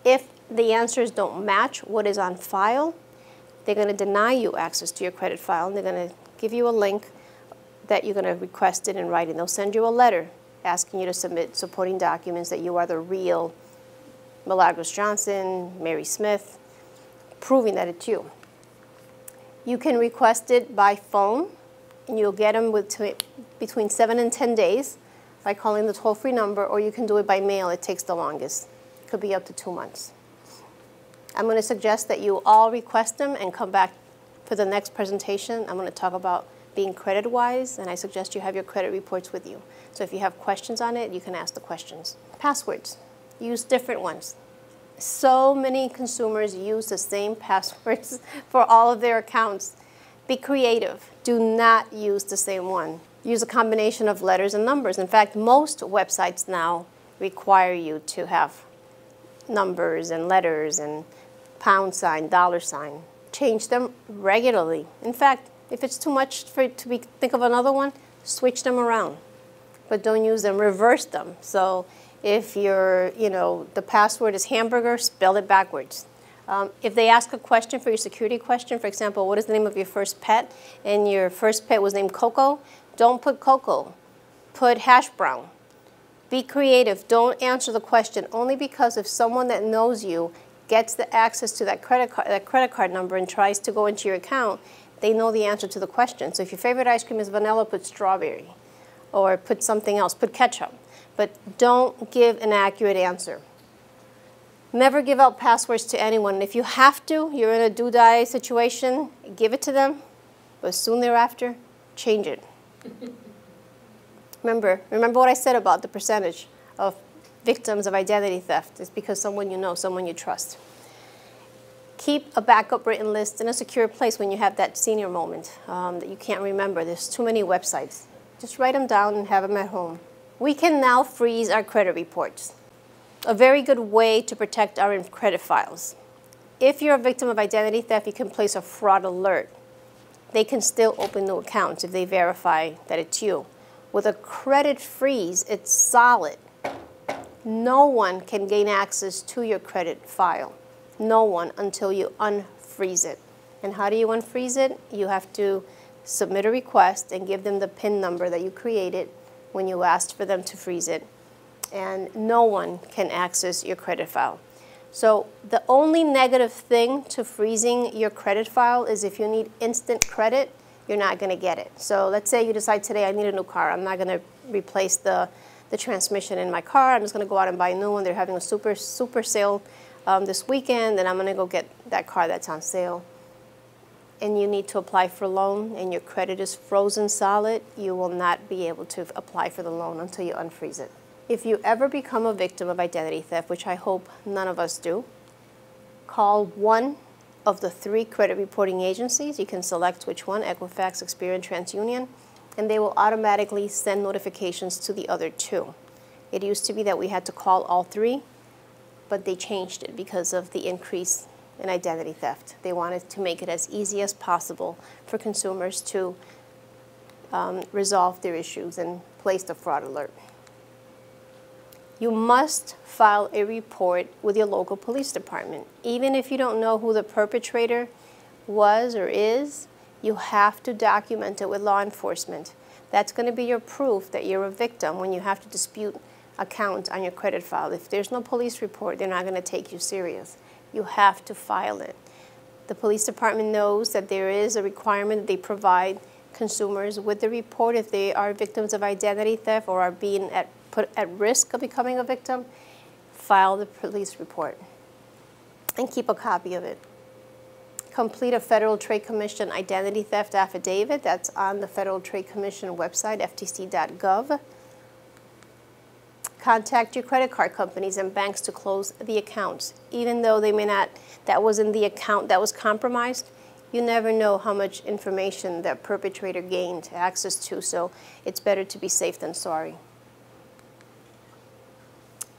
If the answers don't match what is on file, they're going to deny you access to your credit file, and they're going to give you a link that you're going to request it in writing. They'll send you a letter asking you to submit supporting documents that you are the real Milagros Johnson, Mary Smith, proving that it's you. You can request it by phone, and you'll get them between 7 and 10 days by calling the toll-free number, or you can do it by mail. It takes the longest. It could be up to 2 months. I'm going to suggest that you all request them and come back for the next presentation. I'm going to talk about being credit-wise, and I suggest you have your credit reports with you. So if you have questions on it, you can ask the questions. Passwords. Use different ones. So many consumers use the same passwords for all of their accounts. Be creative. Do not use the same one. Use a combination of letters and numbers. In fact, most websites now require you to have numbers and letters and pound sign, dollar sign. Change them regularly. In fact, if it's too much for it to think of another one, switch them around. But don't use them, reverse them. So if the password is hamburger, spell it backwards. If they ask a question for your security question, for example, what is the name of your first pet? And your first pet was named Coco, don't put Coco. Put hash brown. Be creative. Don't answer the question only because if someone that knows you gets the access to that credit card number and tries to go into your account, they know the answer to the question. So if your favorite ice cream is vanilla, put strawberry. Or put something else, put ketchup. But don't give an accurate answer. Never give out passwords to anyone. If you have to, you're in a do-die situation, give it to them, but soon thereafter, change it. Remember what I said about the percentage of victims of identity theft. It's because someone you know, someone you trust. Keep a backup written list in a secure place when you have that senior moment that you can't remember. There's too many websites. Just write them down and have them at home. We can now freeze our credit reports. A very good way to protect our credit files. If you're a victim of identity theft, you can place a fraud alert. They can still open new accounts if they verify that it's you. With a credit freeze, it's solid. No one can gain access to your credit file. No one until you unfreeze it. And how do you unfreeze it? You have to submit a request and give them the PIN number that you created when you asked for them to freeze it. And no one can access your credit file. So the only negative thing to freezing your credit file is if you need instant credit, you're not going to get it. So let's say you decide today, I need a new car. I'm not going to replace the transmission in my car. I'm just going to go out and buy a new one. They're having a super sale this weekend, and I'm going to go get that car that's on sale. And you need to apply for a loan, and your credit is frozen solid, you will not be able to apply for the loan until you unfreeze it. If you ever become a victim of identity theft, which I hope none of us do, call one of the 3 credit reporting agencies. You can select which one, Equifax, Experian, TransUnion, and they will automatically send notifications to the other 2. It used to be that we had to call all 3, but they changed it because of the increase in identity theft. They wanted to make it as easy as possible for consumers to resolve their issues and place the fraud alert. You must file a report with your local police department. Even if you don't know who the perpetrator was or is, you have to document it with law enforcement. That's going to be your proof that you're a victim when you have to dispute accounts on your credit file. If there's no police report, they're not going to take you serious. You have to file it. The police department knows that there is a requirement that they provide consumers with the report if they are victims of identity theft or are being put at risk of becoming a victim. File the police report and keep a copy of it. Complete a Federal Trade Commission identity theft affidavit. That's on the Federal Trade Commission website, ftc.gov. Contact your credit card companies and banks to close the accounts. Even though they may not, that was in the account that was compromised, you never know how much information that perpetrator gained access to, so it's better to be safe than sorry.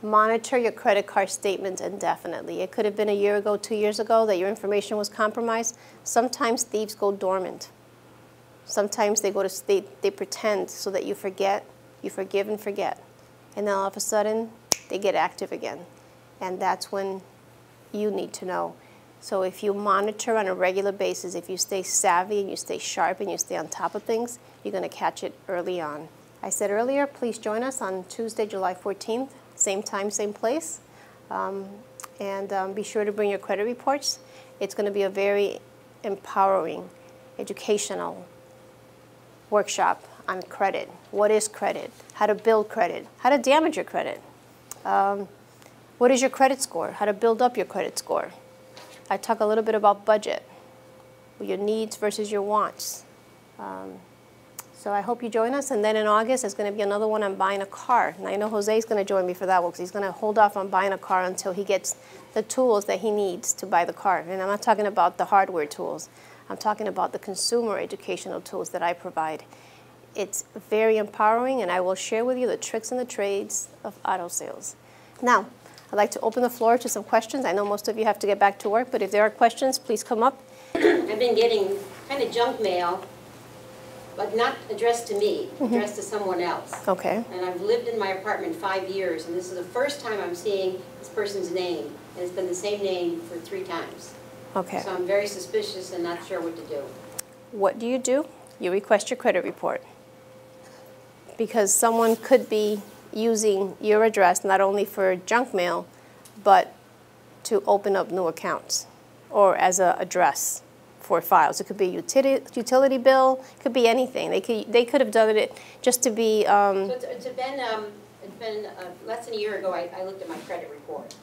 Monitor your credit card statement indefinitely. It could have been a year ago, 2 years ago that your information was compromised. Sometimes thieves go dormant. Sometimes they pretend so that you forget, you forgive and forget. And then all of a sudden, they get active again. And that's when you need to know. So if you monitor on a regular basis, if you stay savvy and you stay sharp and you stay on top of things, you're going to catch it early on. I said earlier, please join us on Tuesday, July 14th, same time, same place. Be sure to bring your credit reports. It's going to be a very empowering, educational workshop on credit. What is credit? How to build credit? How to damage your credit? What is your credit score? How to build up your credit score? I talk a little bit about budget, your needs versus your wants. So I hope you join us. And then in August, there's going to be another one on buying a car. And I know Jose's going to join me for that one because he's going to hold off on buying a car until he gets the tools that he needs to buy the car. And I'm not talking about the hardware tools. I'm talking about the consumer educational tools that I provide. It's very empowering, and I will share with you the tricks and the trades of auto sales. Now, I'd like to open the floor to some questions. I know most of you have to get back to work, but if there are questions, please come up.
I've been getting kind of junk mail, but not addressed to me, addressed to someone else.
Okay.
And I've lived in my apartment 5 years, and this is the first time I'm seeing this person's name. And it's been the same name for 3 times.
Okay.
So I'm very suspicious and not sure what to do.
What do? You request your credit report. Because someone could be using your address not only for junk mail, but to open up new accounts or as an address for files. It could be utility bill, it could be anything. They could have done it just to be.
So it's been less than a year ago. I looked at my credit report.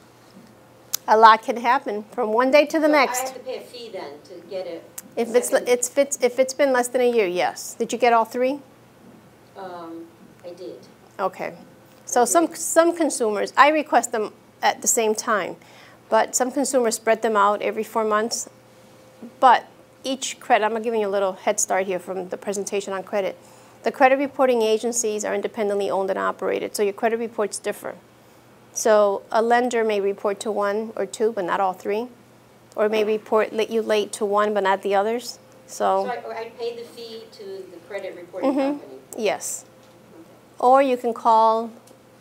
A lot can happen from one day to the next.
I have to pay a fee then to get it.
If it's been less than a year, yes. Did you get all 3?
I did.
Okay. So some consumers, I request them at the same time, but some consumers spread them out every 4 months. But each credit, I'm giving you a little head start here from the presentation on credit. The credit reporting agencies are independently owned and operated, so your credit reports differ. So a lender may report to 1 or 2, but not all 3, or may report you late to 1, but not the others. So
I paid the fee to the credit reporting company.
Yes. Or you can call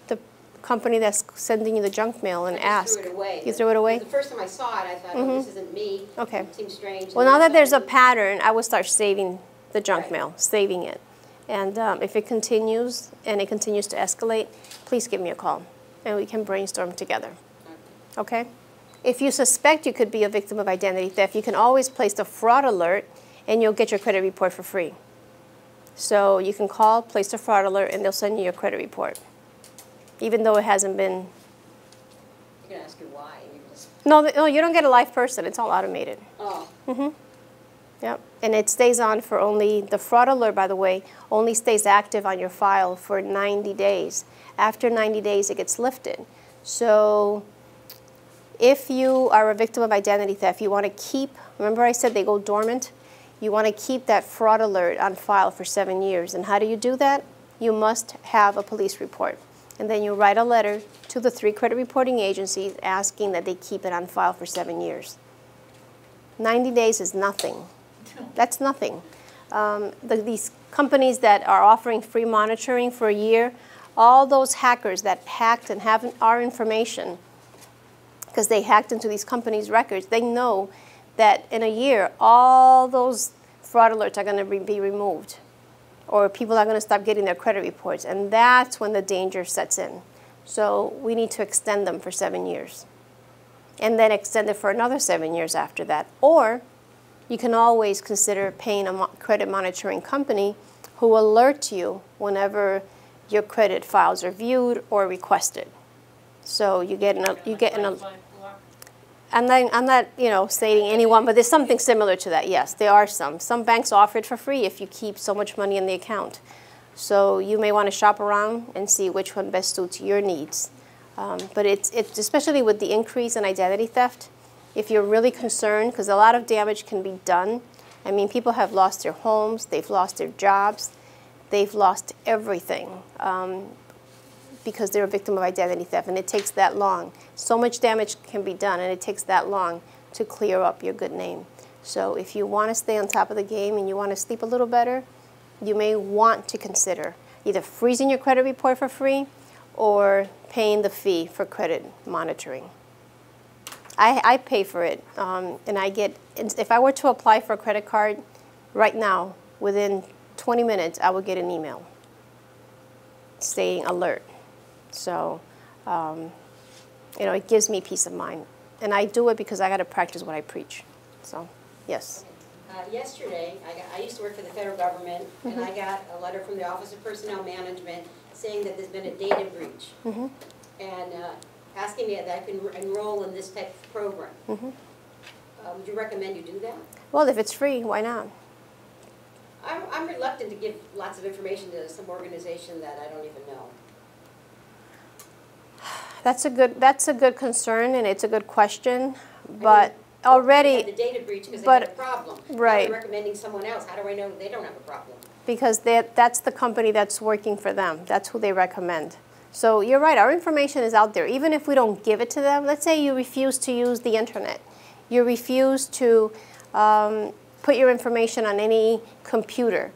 the company that's sending you the junk mail and ask.
I threw it away.
You threw it away?
The first time I saw it, I thought, oh, this isn't me.
Okay.
It seems strange.
Well, now that there's a pattern, I would start saving the junk mail, saving it. And if it continues and it continues to escalate, please give me a call, and we can brainstorm together. Okay? If you suspect you could be a victim of identity theft, you can always place the fraud alert, and you'll get your credit report for free. So you can call, place the fraud alert, and they'll send you your credit report, even though it hasn't been.
I'm going to ask you why.
No, you don't get a live person. It's all automated.
Oh.
Yep. And it stays on for only, the fraud alert, by the way, only stays active on your file for 90 days. After 90 days, it gets lifted. So if you are a victim of identity theft, you want to keep, remember I said they go dormant? You want to keep that fraud alert on file for 7 years. And how do you do that? You must have a police report. And then you write a letter to the 3 credit reporting agencies asking that they keep it on file for 7 years. 90 days is nothing. That's nothing. These companies that are offering free monitoring for a year, all those hackers that hacked and have our information, because they hacked into these companies' records, they know that in a year, all those fraud alerts are going to be removed, or people are going to stop getting their credit reports, and that's when the danger sets in. So we need to extend them for 7 years, and then extend it for another 7 years after that. Or you can always consider paying a credit monitoring company who will alert you whenever your credit files are viewed or requested. So you get an I'm not stating anyone, but there's something similar to that. Yes, there are some. Some banks offer it for free if you keep so much money in the account. So you may want to shop around and see which one best suits your needs. But it's especially with the increase in identity theft, if you're really concerned, because a lot of damage can be done. I mean, people have lost their homes, they've lost their jobs, they've lost everything. Because they're a victim of identity theft, and it takes that long. So much damage can be done, and it takes that long to clear up your good name. So if you want to stay on top of the game and you want to sleep a little better, you may want to consider either freezing your credit report for free or paying the fee for credit monitoring. I pay for it, and I get, if I were to apply for a credit card right now, within 20 minutes, I would get an email saying alert. So, it gives me peace of mind. And I do it because I got to practice what I preach. So, yes.
Yesterday, I used to work for the federal government, and I got a letter from the Office of Personnel Management saying that there's been a data breach, and asking me that I can enroll in this type of program. Would you recommend you do that?
Well, if it's free, why not?
I'm reluctant to give lots of information to some organization that I don't even know.
That's a good concern, and it's a good question, but already...
Had the data breach because they had a problem.
Right.
Now they're recommending someone else. How do I know they don't have a problem?
Because that's the company that's working for them. That's who they recommend. So you're right, our information is out there. Even if we don't give it to them, let's say you refuse to use the internet. You refuse to put your information on any computer.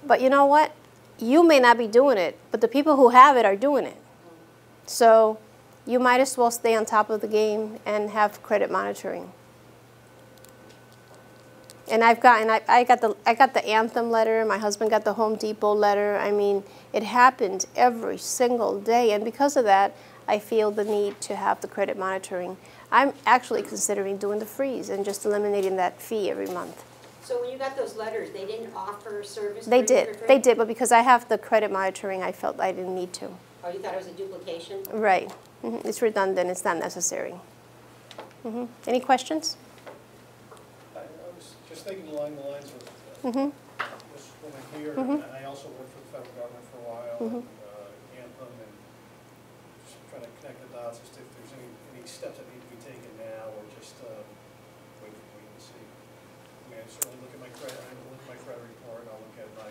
But you know what? You may not be doing it, but the people who have it are doing it. So you might as well stay on top of the game and have credit monitoring. And I got the Anthem letter. My husband got the Home Depot letter. I mean, it happened every single day, and because of that, I feel the need to have the credit monitoring. I'm actually considering doing the freeze and just eliminating that fee every month.
So when you got those letters, they didn't offer service?
They did. They did, but because I have the credit monitoring, I felt I didn't need to.
Oh, you thought it was a duplication?
Right. It's redundant. It's not necessary. Any questions?
I was just thinking along the lines of this woman here, and I also worked for the federal government for a while, and Anthem, and just trying to connect the dots as to if there's any steps that need to be taken now, or just wait and see. I mean, I certainly look at my credit. I look at my credit report. I'll look at my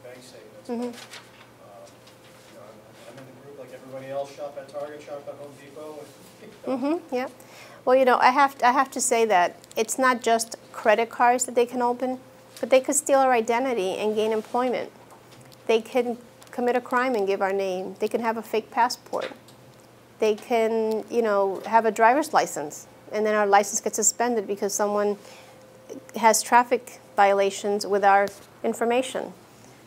bank statements. You know, I'm in the group like everybody else. Shop at Target, shop at Home Depot.
Yeah. Well, you know, I have to say that it's not just credit cards that they can open, but they could steal our identity and gain employment. They can commit a crime and give our name. They can have a fake passport. They can, you know, have a driver's license, and then our license gets suspended because someone has traffic violations with our information.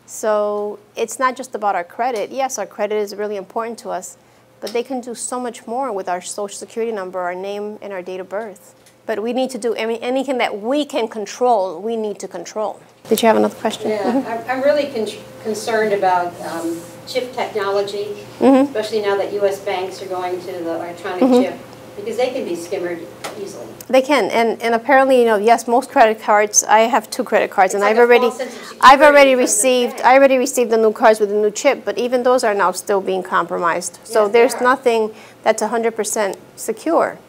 So it's not just about our credit. Yes, our credit is really important to us, but they can do so much more with our social security number, our name, and our date of birth. But we need to do anything that we can control, we need to control. Did you have another question?
Yeah, I'm really concerned about chip technology, especially now that U.S. banks are going to the electronic chip, because they can be skimmered easily.
They can, and apparently, you know, yes, most credit cards. I have 2 credit cards,
It's
and
like
I already received the new cards with the new chip, but even those are now still being compromised. So
Yes,
there's nothing that's 100% secure.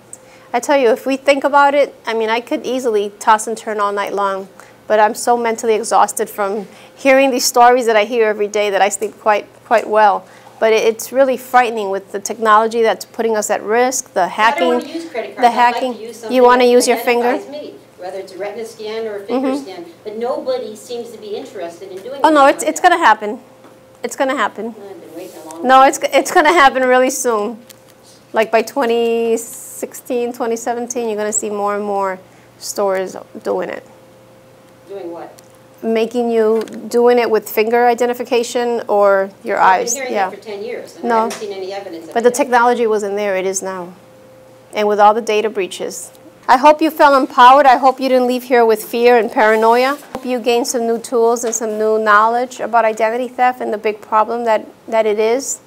I tell you, if we think about it, I mean, I could easily toss and turn all night long, but I'm so mentally exhausted from hearing these stories that I hear every day that I sleep quite well. But it's really frightening with the technology that's putting us at risk, the hacking.
I don't want to use credit cards. I'd like to use something
you want to
that
use your finger?
identifies me, whether it's a retina scan or a finger scan. But nobody seems to be interested in doing
Oh no,
anything
it's
like
going to happen. It's going to happen.
that. I've been waiting a long time.
No, it's going to happen really soon. Like by 2016, 2017, you're going to see more and more stores doing it.
Doing what?
Doing it with finger identification or your eyes.
I've been hearing that for 10 years, and
No.
I haven't seen any evidence of
But the
it.
technology wasn't there, it is now. And with all the data breaches. I hope you felt empowered. I hope you didn't leave here with fear and paranoia. I hope you gained some new tools and some new knowledge about identity theft and the big problem that it is.